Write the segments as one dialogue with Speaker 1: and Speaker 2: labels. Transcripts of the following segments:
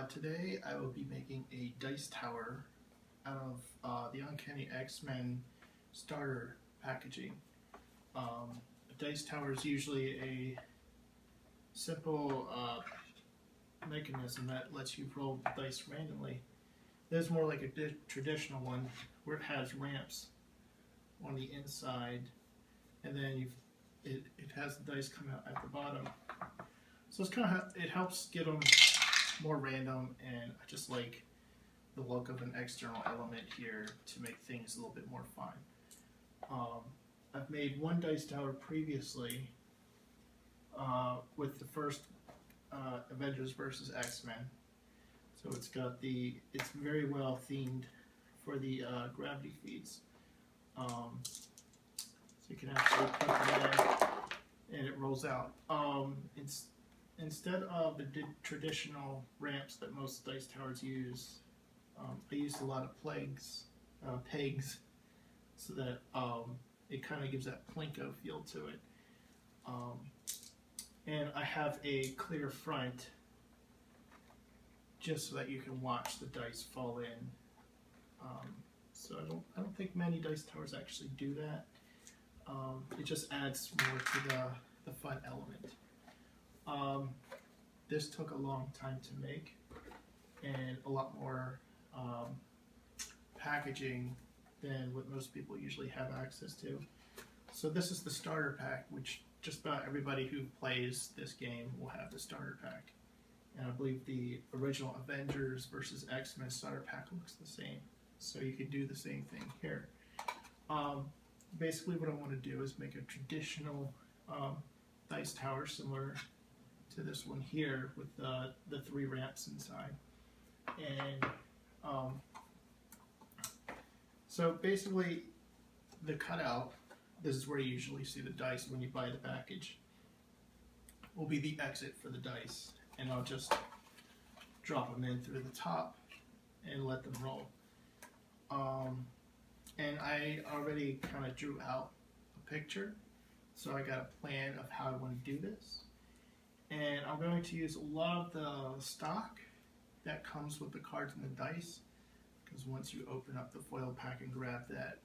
Speaker 1: Today I will be making a dice tower out of the Uncanny X-Men starter packaging. A dice tower is usually a simple mechanism that lets you roll the dice randomly. There's more like a traditional one where it has ramps on the inside, and then it has the dice come out at the bottom. So it's kind of it helps get them more random, and I just like the look of an external element here to make things a little bit more fun. I've made one dice tower previously with the first Avengers versus X-Men. So it's very well themed for the gravity feeds. So you can actually put it in and it rolls out. Instead of the traditional ramps that most dice towers use, I used a lot of pegs, so that it kind of gives that Plinko feel to it. And I have a clear front just so that you can watch the dice fall in. So I don't think many dice towers actually do that. It just adds more to the fun element. This took a long time to make, and a lot more packaging than what most people usually have access to. So this is the starter pack, which just about everybody who plays this game will have the starter pack. And I believe the original Avengers versus X-Men starter pack looks the same. So you can do the same thing here. Basically what I want to do is make a traditional dice tower similar to this one here with the 3 ramps inside. And so basically the cutout, this is where you usually see the dice when you buy the package, will be the exit for the dice. And I'll just drop them in through the top and let them roll. And I already kind of drew out a picture, so I got a plan of how I want to do this. And I'm going to use a lot of the stock that comes with the cards and the dice, because once you open up the foil pack and grab that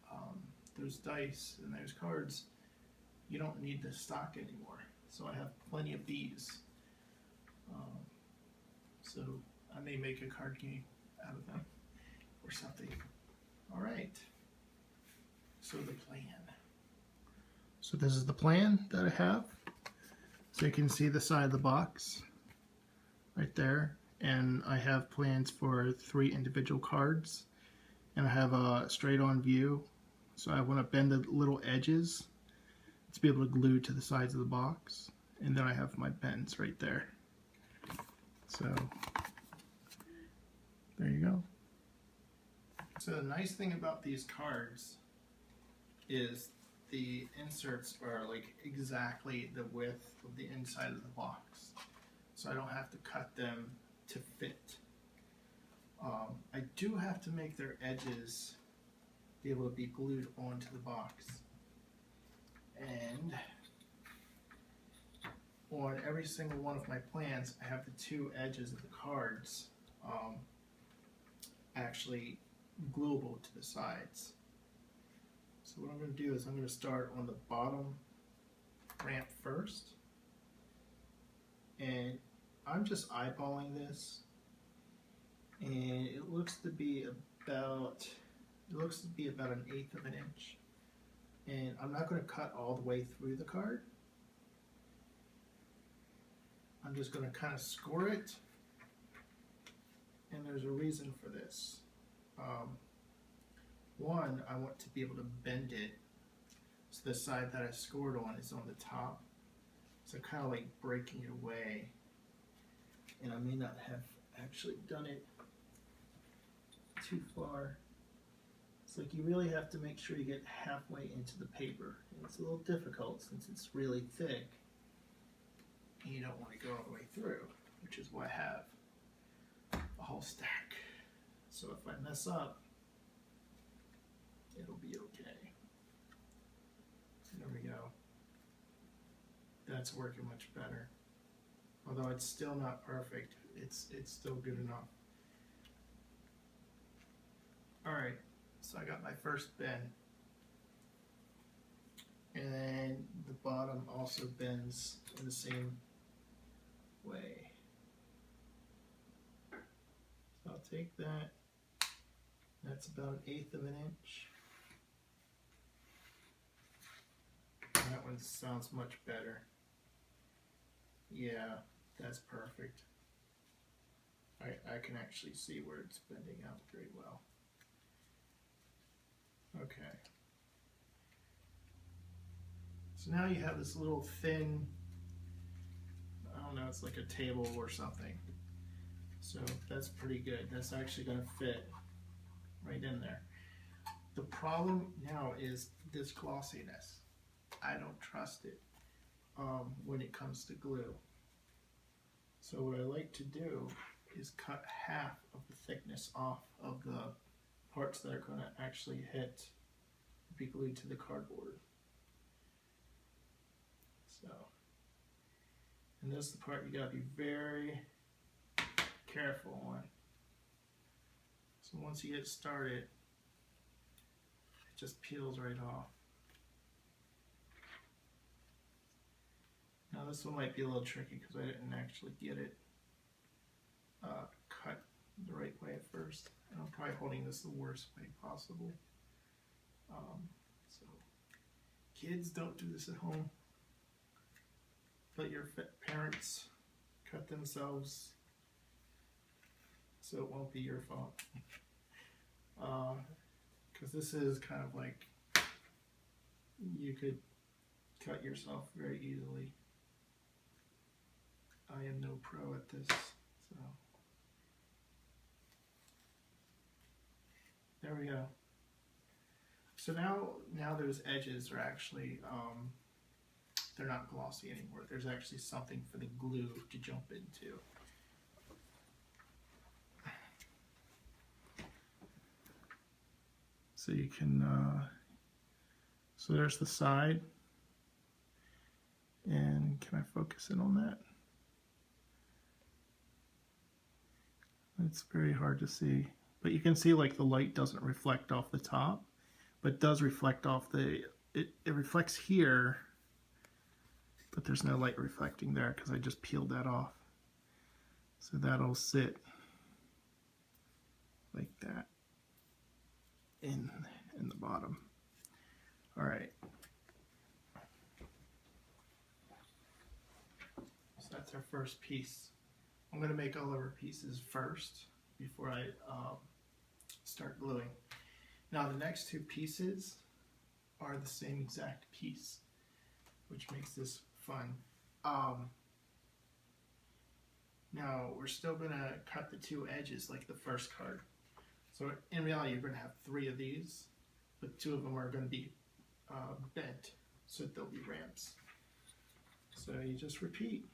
Speaker 1: those dice and those cards, you don't need the stock anymore. So I have plenty of these. So I may make a card game out of them or something. All right. So the plan. So this is the plan that I have. So you can see the side of the box right there. And I have plans for 3 individual cards. And I have a straight on view. So I want to bend the little edges to be able to glue to the sides of the box. And then I have my bends right there. So there you go. So the nice thing about these cards is the inserts are like exactly the width of the inside of the box. So I don't have to cut them to fit. I do have to make their edges be able to be glued onto the box. And on every single one of my plans, I have the 2 edges of the cards actually gluable to the sides. So what I'm going to do is I'm going to start on the bottom ramp first, and I'm just eyeballing this, and it looks to be about an 1/8 of an inch, and I'm not going to cut all the way through the card. I'm just going to kind of score it, and there's a reason for this. One, I want to be able to bend it so the side that I scored on is on the top. So kind of like breaking it away. And I may not have actually done it too far. It's like you really have to make sure you get halfway into the paper. And it's a little difficult since it's really thick. And you don't want to go all the way through, which is why I have a whole stack. So if I mess up, it'll be okay. There we go. That's working much better. Although it's still not perfect, it's still good enough. Alright, so I got my first bend. And then the bottom also bends in the same way. So I'll take that. That's about 1/8 of an inch. That one sounds much better. Yeah, that's perfect. I can actually see where it's bending out very well. Okay. So now you have this little thin, I don't know, it's like a table or something. So that's pretty good. That's actually going to fit right in there. The problem now is this glossiness. I don't trust it when it comes to glue. So what I like to do is cut half of the thickness off of the parts that are going to actually be glued to the cardboard. So, and this is the part you got to be very careful on. So once you get started, it just peels right off. Now this one might be a little tricky because I didn't actually get it cut the right way at first. And I'm probably holding this the worst way possible. So kids, don't do this at home. Let your parents cut themselves so it won't be your fault. Because this is kind of like, you could cut yourself very easily. I am no pro at this, so there we go. So now those edges are actually, they're not glossy anymore. There's actually something for the glue to jump into. So you can, so there's the side, and can I focus in on that? It's very hard to see, but you can see like the light doesn't reflect off the top, but does reflect off it reflects here, but there's no light reflecting there because I just peeled that off. So that'll sit like that in the bottom. All right. So that's our first piece. I'm going to make all of our pieces first before I start gluing. Now the next two pieces are the same exact piece, which makes this fun. Now we're still going to cut the two edges like the first card. So in reality you're going to have 3 of these, but 2 of them are going to be bent, so they'll be ramps. So you just repeat.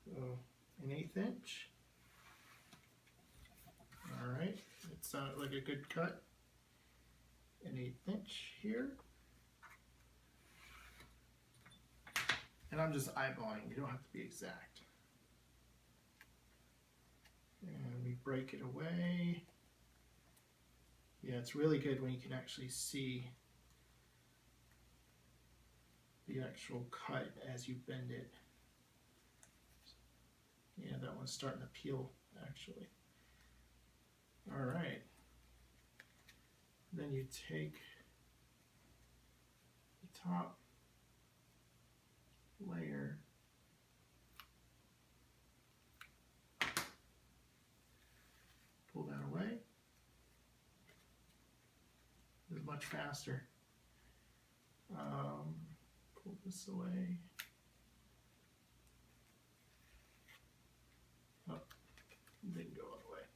Speaker 1: So an 1/8 inch. Alright, it sounded like a good cut. An 1/8 inch here. And I'm just eyeballing, you don't have to be exact. And we break it away. Yeah, it's really good when you can actually see the actual cut as you bend it. Yeah, that one's starting to peel actually. All right. Then you take the top layer, pull that away. This is much faster. Pull this away. Oh, didn't go all the way.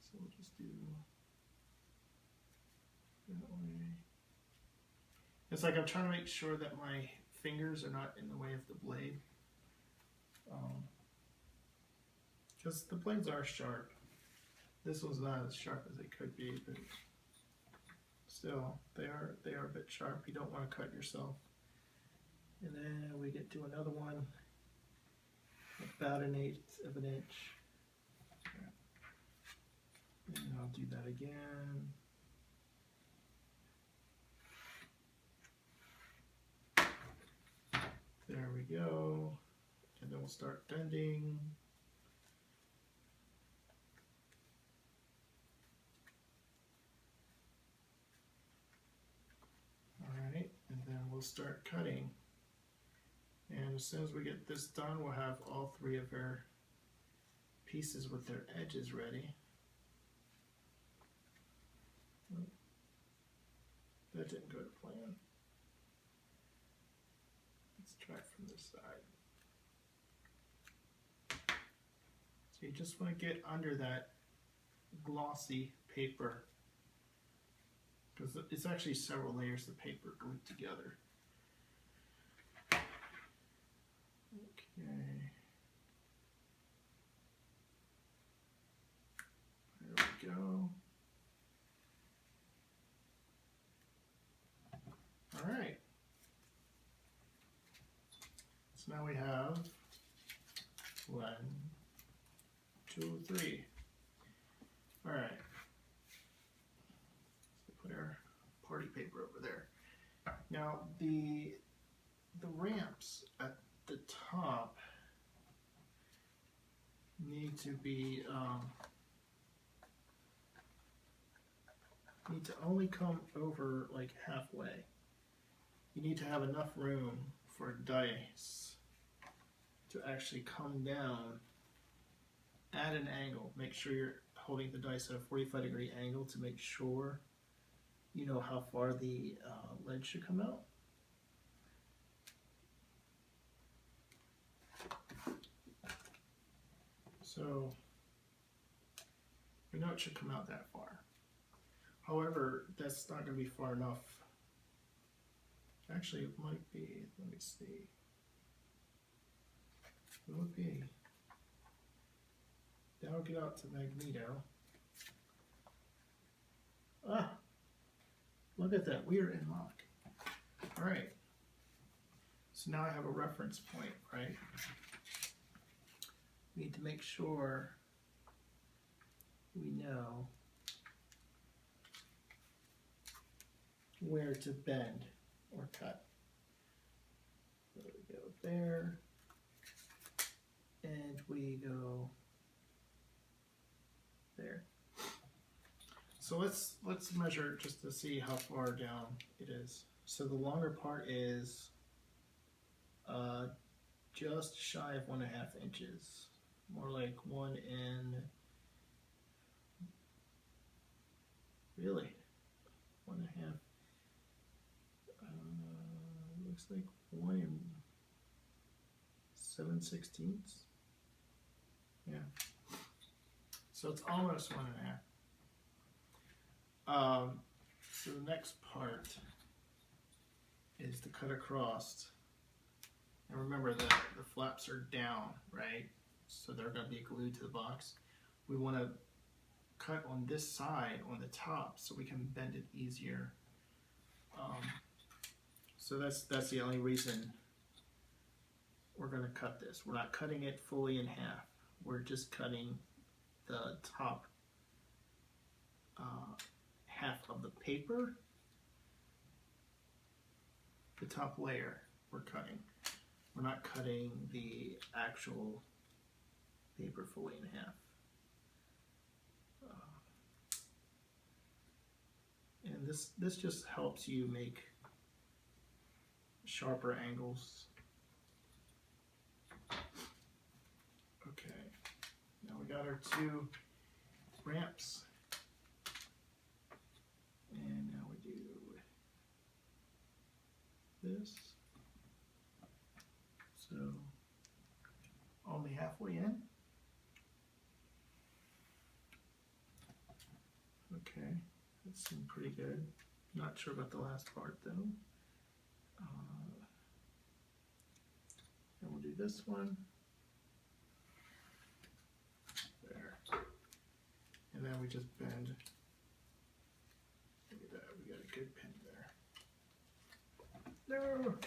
Speaker 1: So we'll just do that way. It's like I'm trying to make sure that my fingers are not in the way of the blade. Because the blades are sharp. This one's not as sharp as it could be, but still, they are a bit sharp. You don't want to cut yourself. And then we get to another one, about 1/8 of an inch. And I'll do that again. There we go. And then we'll start bending. All right, and then we'll start cutting. And as soon as we get this done, we'll have all 3 of our pieces with their edges ready. That didn't go to plan. Let's try it from this side. So you just want to get under that glossy paper, because it's actually several layers of paper glued together. Okay. There we go. All right. So now we have 1, 2, 3. All right. Let's put our party paper over there. Now the ramps at the top need to be need to only come over like halfway. You need to have enough room for dice to actually come down at an angle. Make sure you're holding the dice at a 45-degree angle to make sure you know how far the ledge should come out. So we know it should come out that far. However, that's not going to be far enough. Actually, it might be. Let me see. It would be. That'll get out to Magneto. Ah! Look at that. We are in lock. All right. So now I have a reference point, right? We need to make sure we know where to bend or cut. So we go there, and we go there. So let's measure just to see how far down it is. So the longer part is just shy of 1.5 inches, more like 1 and really 1.5. Looks like 1 7/16. Yeah. So it's almost 1.5. So the next part is to cut across. And remember that the flaps are down, right? So they're going to be glued to the box. We want to cut on this side, on the top, so we can bend it easier. So that's the only reason we're going to cut this. We're not cutting it fully in half. We're just cutting the top half of the paper, the top layer we're cutting. We're not cutting the actual paper fully in half. And this just helps you make sharper angles. Okay, now we got our 2 ramps. And now we do this. So only halfway in. Okay, that seemed pretty good. Not sure about the last part though. And we'll do this one. There. And then we just bend. Look at that, we got a good pin there. No!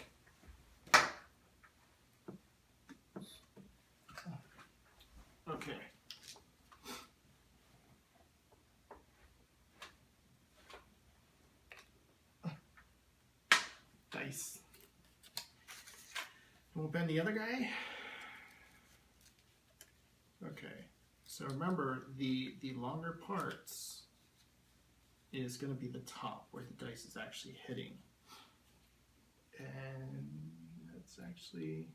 Speaker 1: Okay. Dice. We'll bend the other guy. Okay. So remember, the longer parts is going to be the top where the dice is actually hitting. And that's actually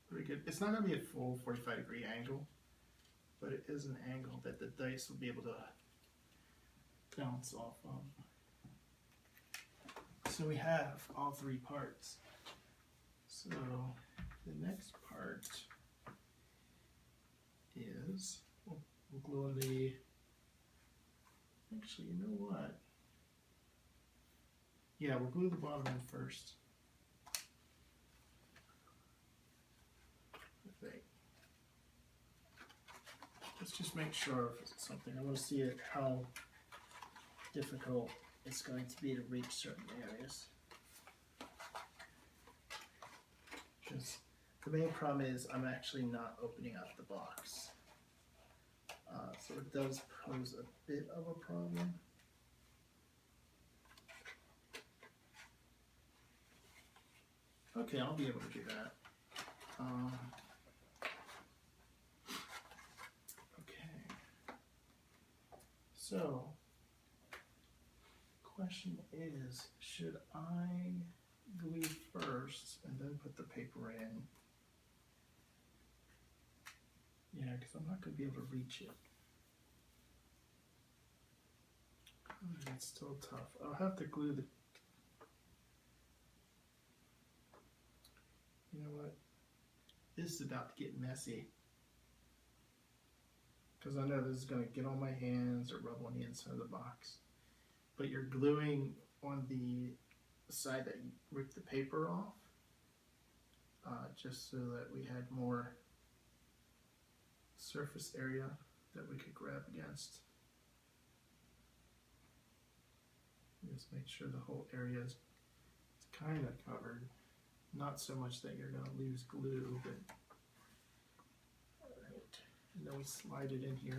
Speaker 1: pretty good. It's not going to be a full 45-degree angle, but it is an angle that the dice will be able to bounce off of. So we have all three parts. So the next part is, we'll glue in the, actually, you know what? Yeah, we'll glue the bottom in first. I think. Let's just make sure if it's something. I want to see how difficult it's going to be to reach certain areas. Because the main problem is I'm actually not opening up the box. So it does pose a bit of a problem. Okay, I'll be able to do that. Okay. So, question is, should I glue first and then put the paper in? Yeah, because I'm not going to be able to reach it. It's still tough. I'll have to glue the... You know what? This is about to get messy. Because I know this is going to get on my hands or rub on the inside of the box. But you're gluing on the side that you ripped the paper off. Just so that we had more surface area that we could grab against. Just make sure the whole area is kind of covered. Not so much that you're going to lose glue, but alright. And then we slide it in here.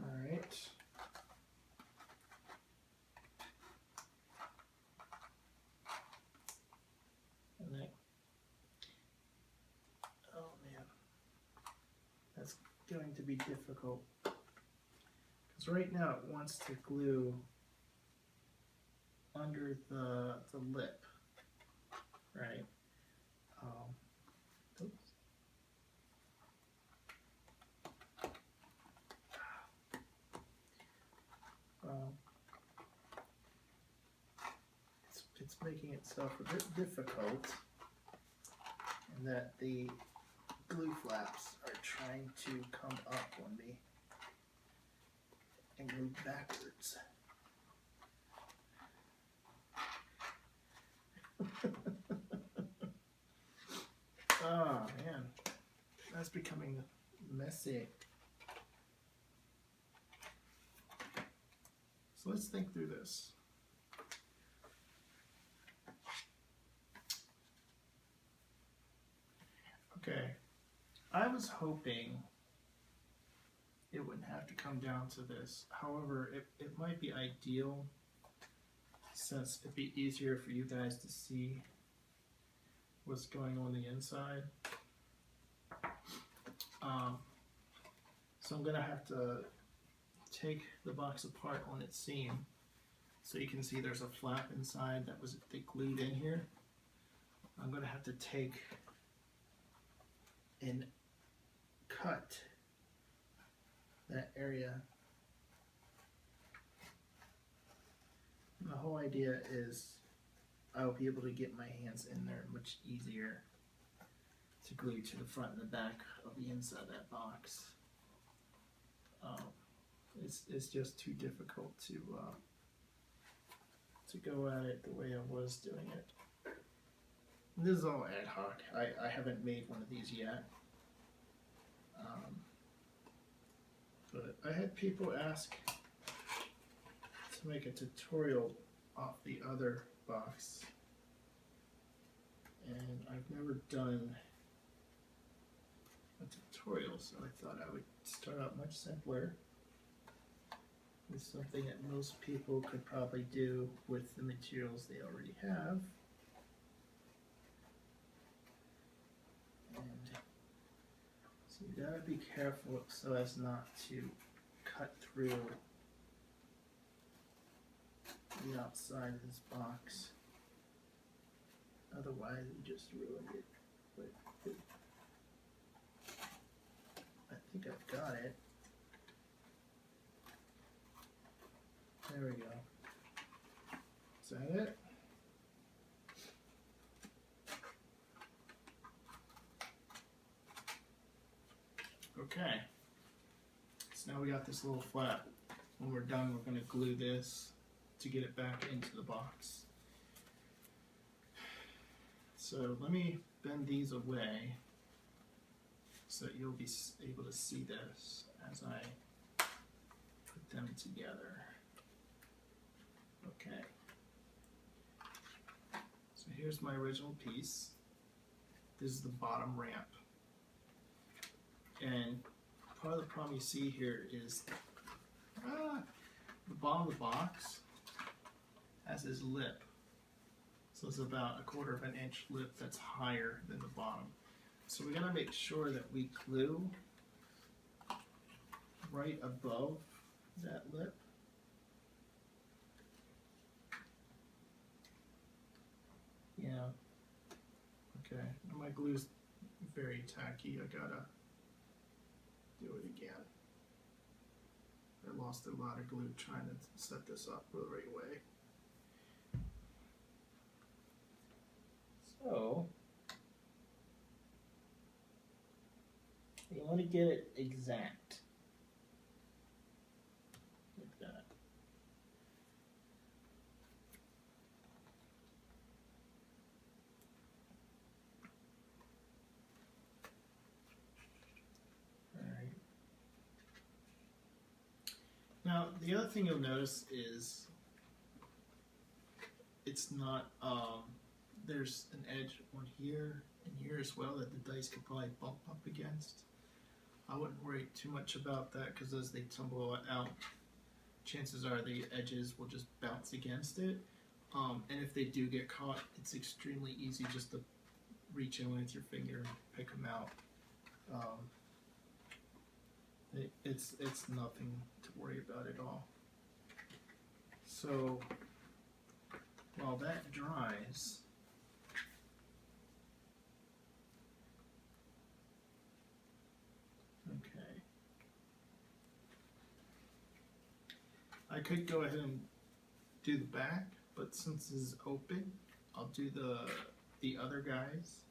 Speaker 1: Alright. And then, oh man, that's going to be difficult. Because right now it wants to glue under the lip, right? Oops. It's making itself a bit difficult, and that the glue flaps are trying to come up on me and glue backwards. Oh man, that's becoming messy. So let's think through this. Okay, I was hoping it wouldn't have to come down to this. However, it might be ideal since it'd be easier for you guys to see what's going on the inside. So I'm gonna have to take the box apart on its seam so you can see there's a flap inside that was glued in here. I'm gonna have to take and cut that area. The whole idea is I'll be able to get my hands in there much easier to glue to the front and the back of the inside of that box. It's just too difficult to go at it the way I was doing it. This is all ad hoc. I haven't made one of these yet. But I had people ask to make a tutorial off the other box. And I've never done a tutorial, so I thought I would start out much simpler with something that most people could probably do with the materials they already have. And so you gotta be careful so as not to cut through the outside of this box. Otherwise, you just ruined it. But I think I've got it. There we go. Is that it? Okay. So now we got this little flap. When we're done, we're going to glue this to get it back into the box. So let me bend these away so that you'll be able to see this as I put them together. Okay. So here's my original piece. This is the bottom ramp. And part of the problem you see here is the bottom of the box has this lip. So it's about 1/4 of an inch lip that's higher than the bottom. So we gotta make sure that we glue right above that lip. Yeah. Okay. And my glue's very tacky. I gotta do it again. I lost a lot of glue trying to set this up the right way. So you want to get it exact, like that. All right. Now the other thing you'll notice is it's not there's an edge on here and here as well that the dice could probably bump up against. I wouldn't worry too much about that because as they tumble out, chances are the edges will just bounce against it. And if they do get caught, it's extremely easy just to reach in with your finger and pick them out. It's nothing to worry about at all. So while that dries, okay, I could go ahead and do the back, but since this is open, I'll do the other guys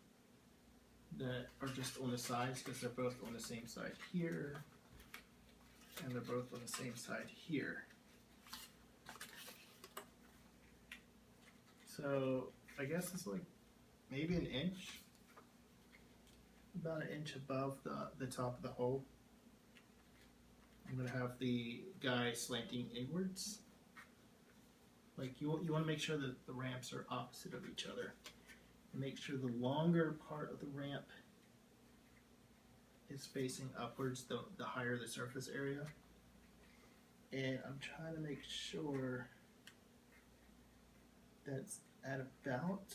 Speaker 1: that are just on the sides because they're both on the same side here, and they're both on the same side here. So I guess it's like maybe an inch, about an inch above the top of the hole. I'm going to have the guy slanting inwards. Like you want to make sure that the ramps are opposite of each other. And make sure the longer part of the ramp is facing upwards, the higher the surface area. And I'm trying to make sure that's at about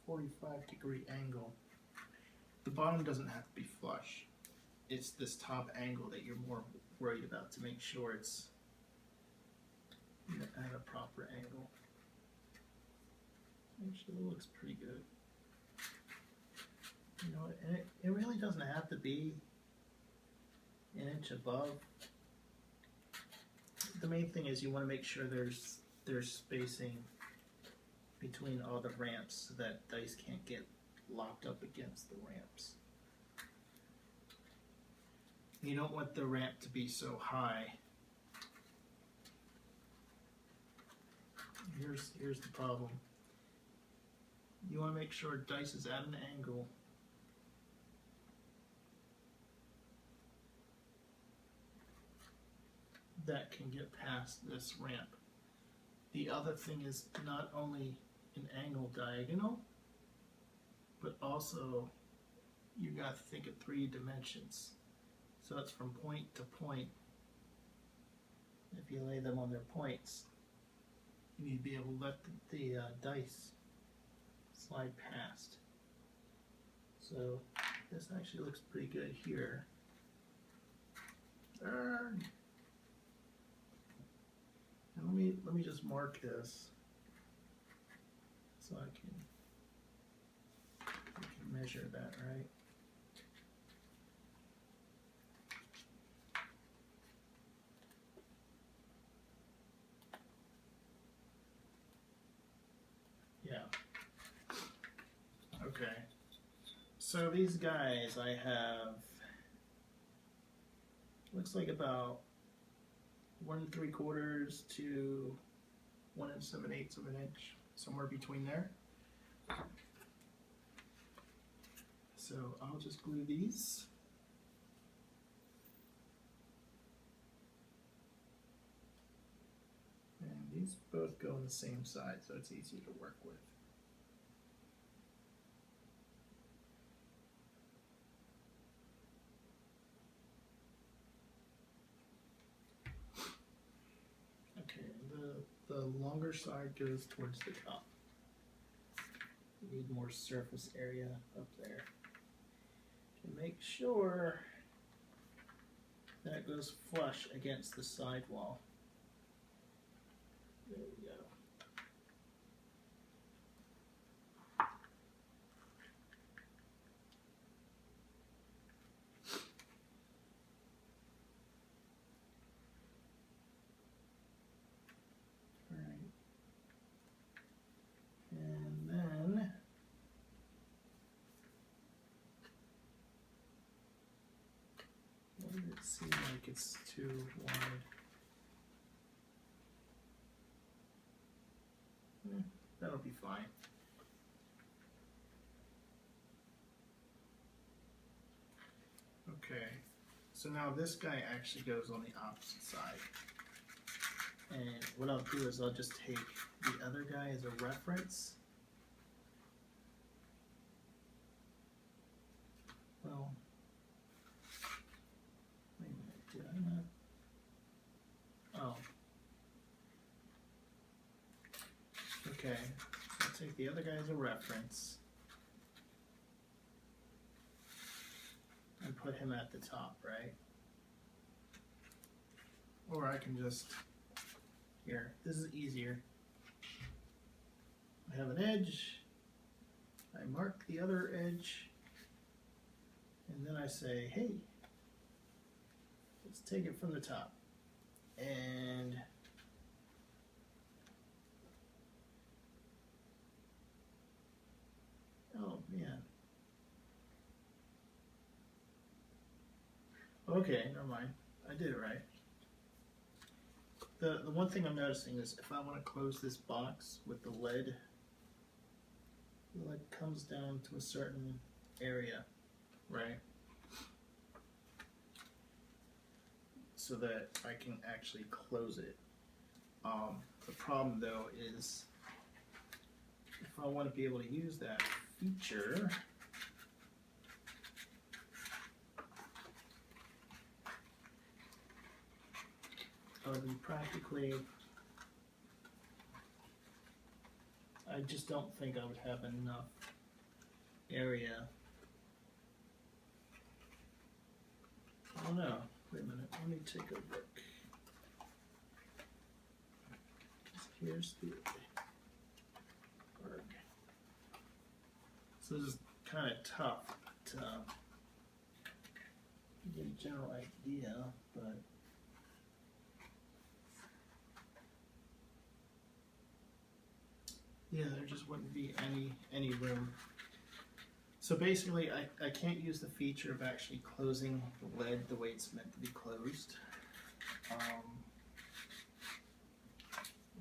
Speaker 1: 45-degree angle. The bottom doesn't have to be flush. It's this top angle that you're more worried about to make sure it's at a proper angle. Actually, it looks pretty good. You know, and it really doesn't have to be an inch above. The main thing is you want to make sure there's spacing between all the ramps so that dice can't get locked up against the ramps. You don't want the ramp to be so high. Here's the problem. You want to make sure dice is at an angle that can get past this ramp. the other thing is not only an angle diagonal, but also you got to think of 3 dimensions. So it's from point to point. If you lay them on their points, you need to be able to let the dice slide past. So this actually looks pretty good here. And let me just mark this so I can measure that, right? Yeah. Okay. So these guys I have, looks like about 1 3/4 to 1 7/8 of an inch, somewhere between there. So I'll just glue these. And these both go on the same side, so it's easy to work with. The longer side goes towards the top. You need more surface area up there. To make sure that goes flush against the side wall. There we go. It seems like it's too wide. That'll be fine. Okay, so now this guy actually goes on the opposite side. And what I'll do is I'll just take the other guy as a reference. Well, wait a minute, did I not? Oh. Okay, so I'll take the other guy as a reference and put him at the top, right? Or I can just, here, this is easier. I have an edge, I mark the other edge, and then I say, hey, let's take it from the top. And oh man. Okay, never mind. I did it right. The one thing I'm noticing is if I want to close this box with the lead comes down to a certain area, right? So that I can actually close it. The problem though is if I want to be able to use that feature, I would be practically, I just don't think I would have enough area. I don't know. Wait a minute, let me take a look. Here's the work. So this is kind of tough to get a general idea, but yeah, there just wouldn't be any room. So basically, I can't use the feature of actually closing the lead the way it's meant to be closed.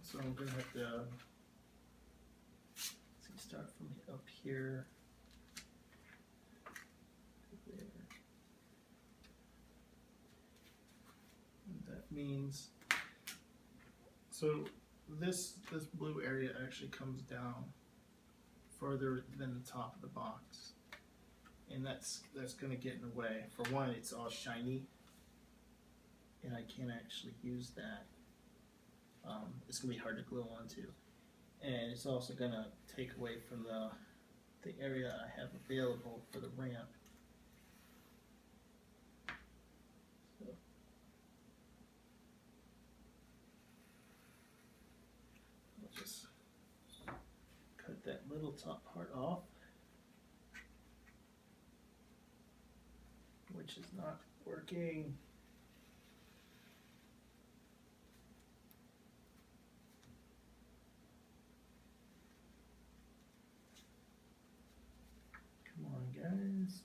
Speaker 1: So I'm going to have to start from up here to there. And that means, so this blue area actually comes down further than the top of the box, and that's going to get in the way. For one, it's all shiny, and I can't actually use that. It's going to be hard to glue onto, and it's also going to take away from the area I have available for the ramp. So, I'll just cut that little top part off, which is not working. Come on, guys.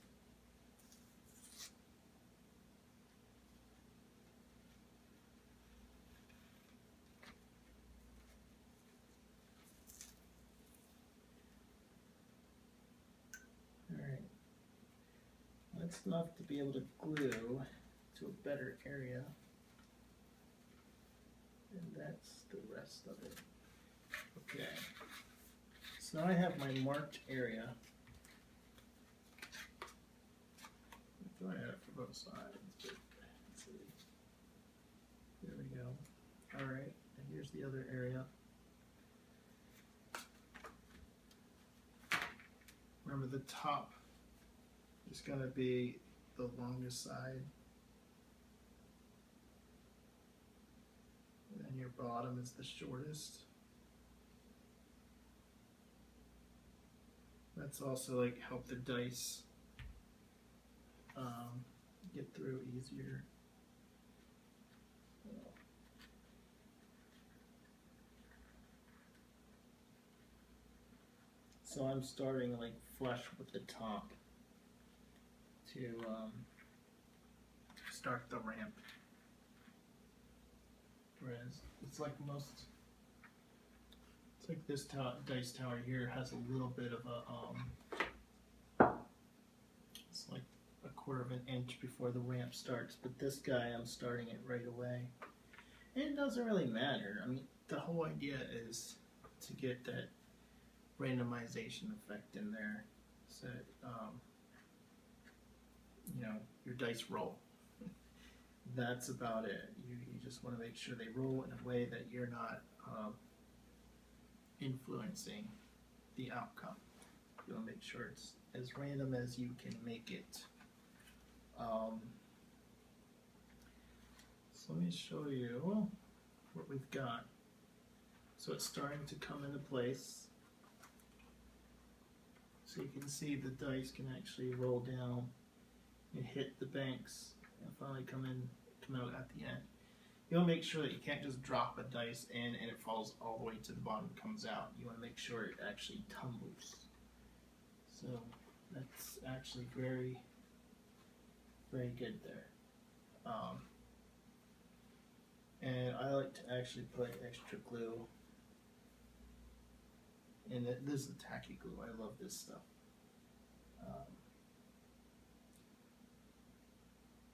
Speaker 1: All right. That's enough to be able to glue to a better area. And that's the rest of it. Okay. So now I have my marked area. What do I have for both sides? Let's see. There we go. Alright, and here's the other area. Remember, the top is going to be the longest side. And then your bottom is the shortest. That's also like help the dice get through easier. So I'm starting like flush with the top to start the ramp. Whereas it's like this dice tower here has a little bit of a it's like a quarter of an inch before the ramp starts, but this guy I'm starting it right away, and it doesn't really matter. I mean, the whole idea is to get that randomization effect in there, so you know, your dice roll. That's about it. You just want to make sure they roll in a way that you're not influencing the outcome. You want to make sure it's as random as you can make it. So let me show you what we've got. So it's starting to come into place. So you can see the dice can actually roll down and hit the banks and finally come out at the end. You want to make sure that you can't just drop a dice in and it falls all the way to the bottom and comes out. You want to make sure it actually tumbles. So that's actually very, very good there. And I like to actually put extra glue. And this is tacky glue. I love this stuff.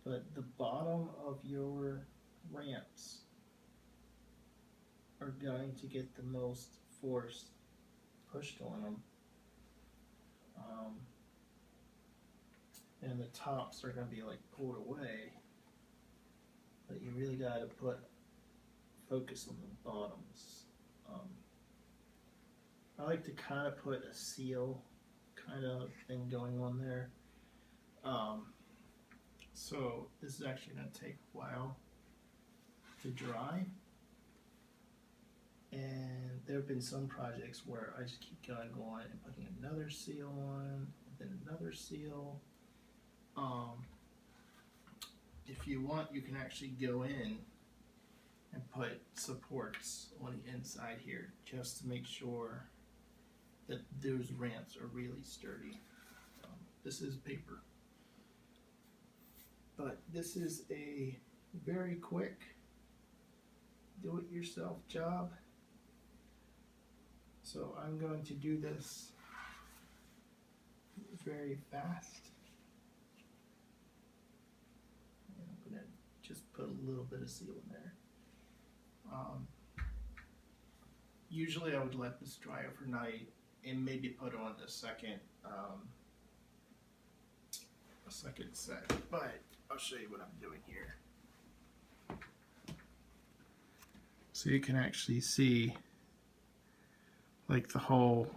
Speaker 1: But the bottom of your ramps are going to get the most force pushed on them. And the tops are going to be like pulled away. But you really got to focus on the bottoms. I like to kind of put a seal kind of thing going on there. So this is actually going to take a while to dry. And there have been some projects where I just keep going and putting another seal on, and then another seal. If you want, you can actually go in and put supports on the inside here just to make sure that those ramps are really sturdy. This is paper, but this is a very quick do-it-yourself job. So I'm going to do this very fast. And I'm going to just put a little bit of seal in there. Usually I would let this dry overnight and maybe put on a second set, but I'll show you what I'm doing here. So you can actually see like the whole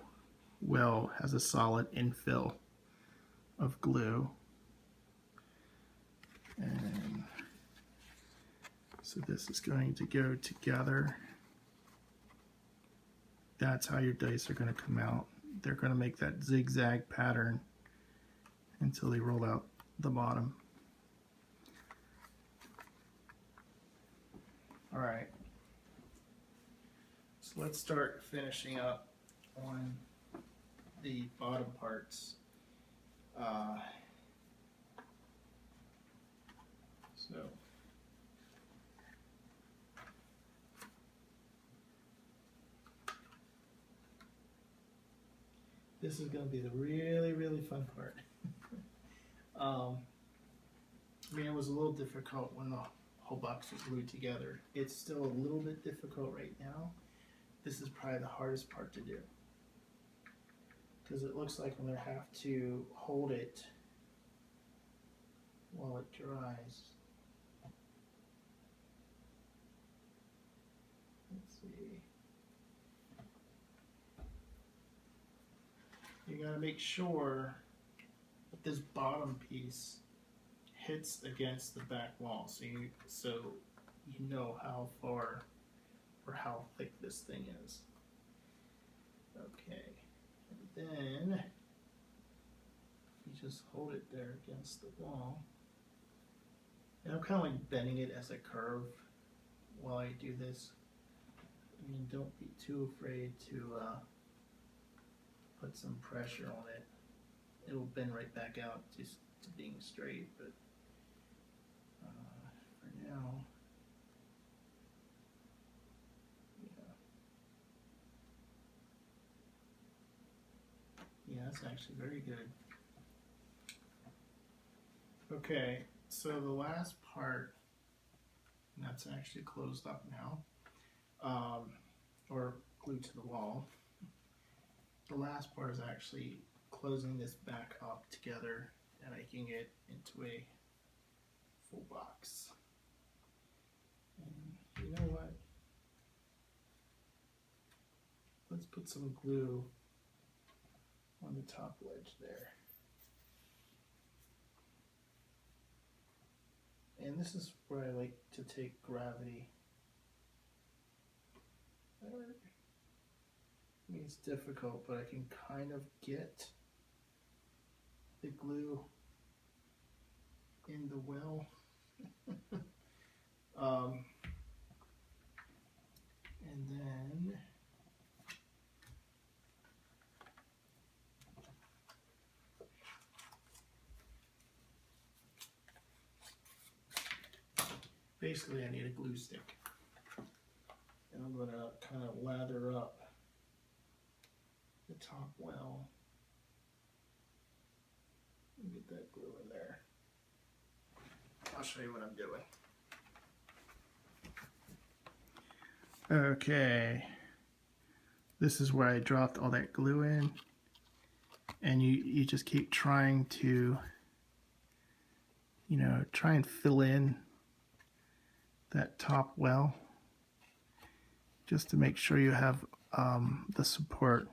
Speaker 1: well has a solid infill of glue. And so this is going to go together. That's how your dice are going to come out. They're going to make that zigzag pattern until they roll out the bottom. All right. So let's start finishing up on the bottom parts. So this is going to be the really fun part. I mean, it was a little difficult when the whole box was glued together. It's still a little bit difficult right now. This is probably the hardest part to do, because it looks like I'm going to have to hold it while it dries. Let's see. You got to make sure that this bottom piece hits against the back wall, so you know how far or how thick this thing is. Okay, and then you just hold it there against the wall, and I'm kind of like bending it as a curve while I do this. I mean, don't be too afraid to put some pressure on it. It'll bend right back out just to being straight, but for now, yeah, that's actually very good. Okay, so the last part, that's actually closed up now, or glued to the wall. The last part is actually closing this back up together and making it into a full box. And you know what? Let's put some glue on the top ledge there. And this is where I like to take gravity. I mean, it's difficult, but I can kind of get the glue in the well. And then basically I need a glue stick, and I'm going to kind of lather up the top well and get that glue in there. I'll show you what I'm doing. Okay, this is where I dropped all that glue in, and you just keep trying to, try and fill in that top well, just to make sure you have the support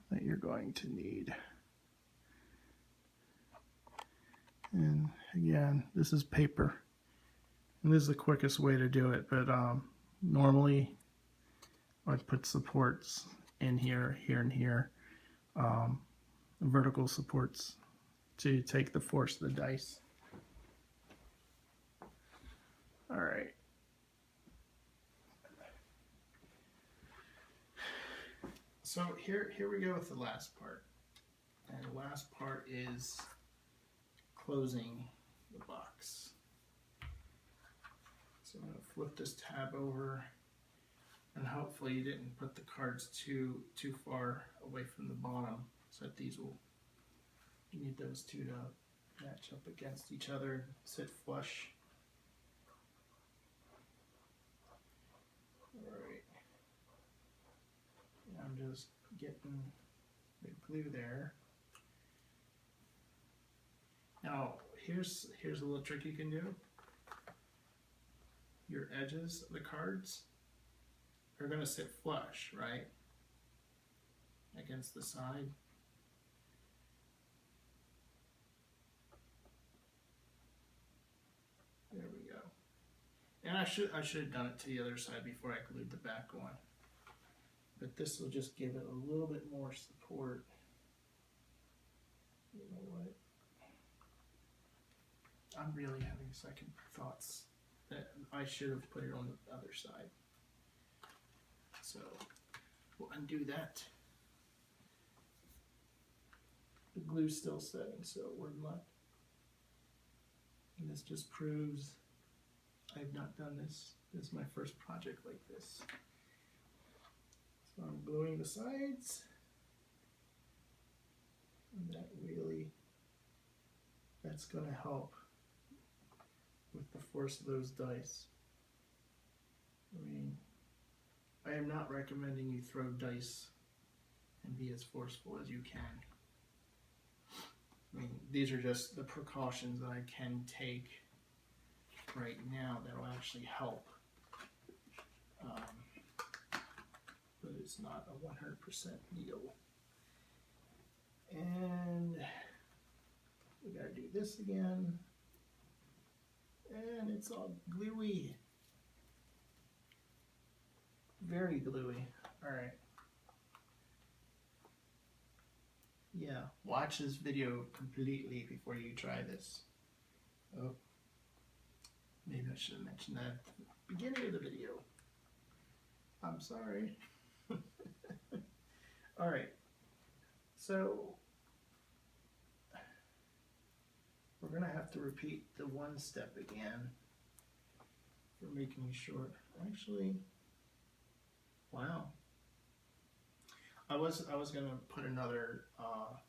Speaker 1: that you're going to need. And again, this is paper, and this is the quickest way to do it, but normally I'd put supports in here, and here, vertical supports to take the force of the dice. All right. So here we go with the last part. And the last part is closing the box. So I'm going to flip this tab over, and hopefully you didn't put the cards too far away from the bottom, so that you need those two to match up against each other and sit flush. Alright. getting the glue there. Now, here's a little trick you can do. Your edges of the cards are going to sit flush, right? Against the side. There we go. And I should have done it to the other side before I glued the back on. But this will just give it a little bit more support. You know what? I'm really having second thoughts that I should have put it on the other side. So we'll undo that. The glue's still setting, so we're not. And this just proves I've not done this. This is my first project like this. So I'm gluing the sides. And that's going to help with the force of those dice. I mean, I am not recommending you throw dice and be as forceful as you can. I mean, these are just the precautions that I can take right now that will actually help. But it's not a 100% deal. And we gotta do this again. And it's all gluey. Very gluey. Alright. Yeah, watch this video completely before you try this. Oh, maybe I should have mentioned that at the beginning of the video. I'm sorry. Alright, so we're going to have to repeat the one step again for making sure. Actually, wow. I was going to put another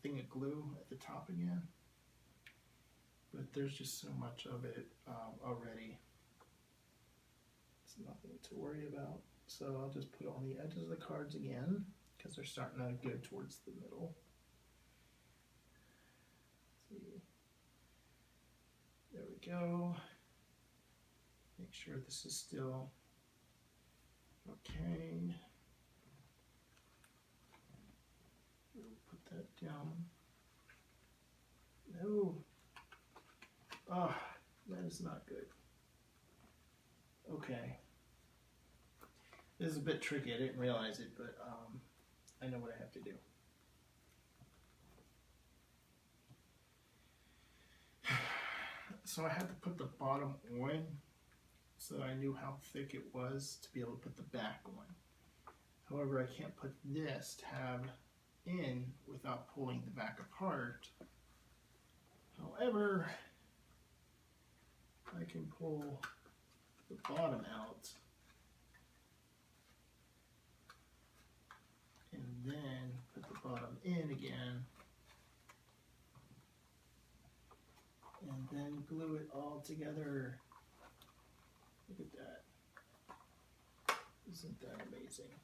Speaker 1: thing of glue at the top again, but there's just so much of it already. It's nothing to worry about. So I'll just put it on the edges of the cards again because they're starting to go towards the middle. Let's see. There we go. Make sure this is still okay. We'll put that down. No. Ah, that is not good. Okay. This is a bit tricky. I didn't realize it, but I know what I have to do. So I had to put the bottom on so that I knew how thick it was to be able to put the back on. However, I can't put this tab in without pulling the back apart. However, I can pull the bottom out and then put the bottom in again and then glue it all together. Look at that. Isn't that amazing?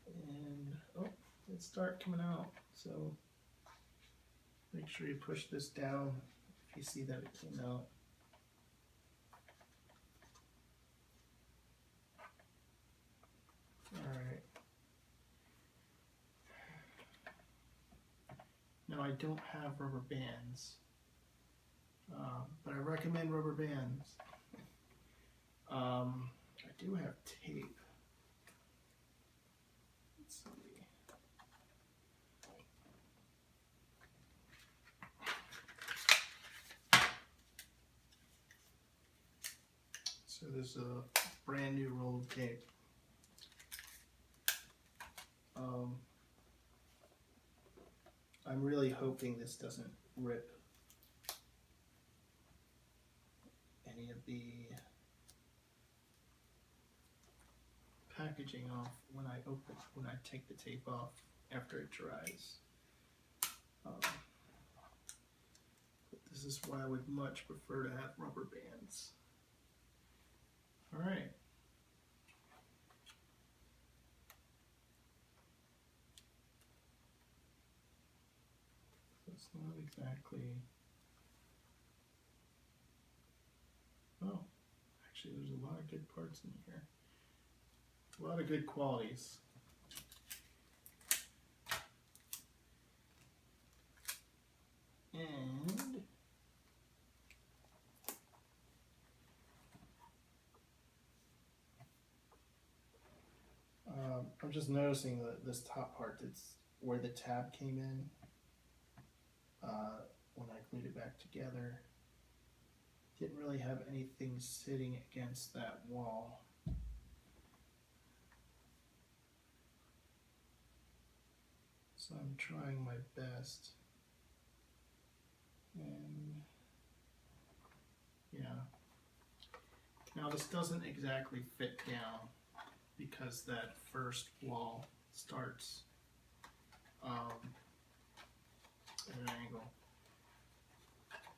Speaker 1: And oh, it's dark coming out, so make sure you push this down if you see that it came out. Alright. Now I don't have rubber bands, but I recommend rubber bands. I do have tape. Let's see. So there's a brand new roll of tape. I'm really hoping this doesn't rip any of the packaging off when I take the tape off after it dries. But this is why I would much prefer to have rubber bands. All right. it's not exactly. Oh, actually, there's a lot of good parts in here. A lot of good qualities. And I'm just noticing that this top part, it's where the tab came in when I glued it back together. Didn't really have anything sitting against that wall. So I'm trying my best. And yeah. Now this doesn't exactly fit down because that first wall starts at an angle.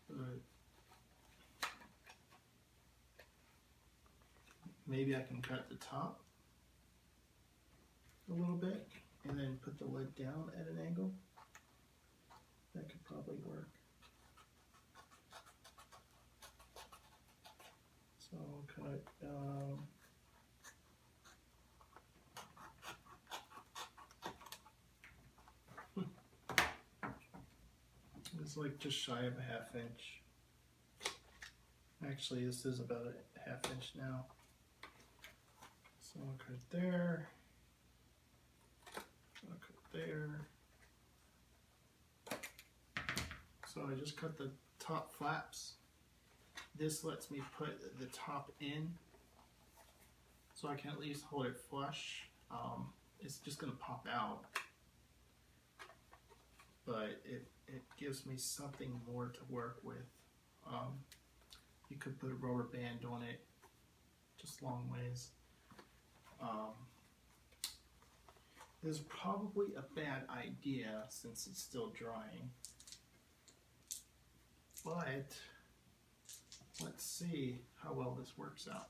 Speaker 1: But maybe I can cut the top a little bit and then put the lid down at an angle. That could probably work. So I'll cut it's like just shy of a ½ inch. Actually, this is about a ½ inch now. So I'll cut there. I'll cut there. So I just cut the top flaps. This lets me put the top in, so I can at least hold it flush. It's just going to pop out, but it gives me something more to work with. You could put a rubber band on it, just long ways. This is probably a bad idea since it's still drying, but let's see how well this works out.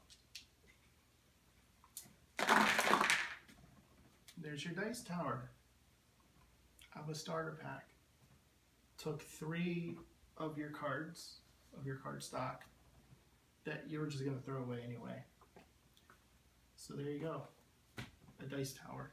Speaker 1: There's your dice tower of a starter pack. Took 3 of your cards, of your card stock, that you were just going to throw away anyway. So there you go, a dice tower.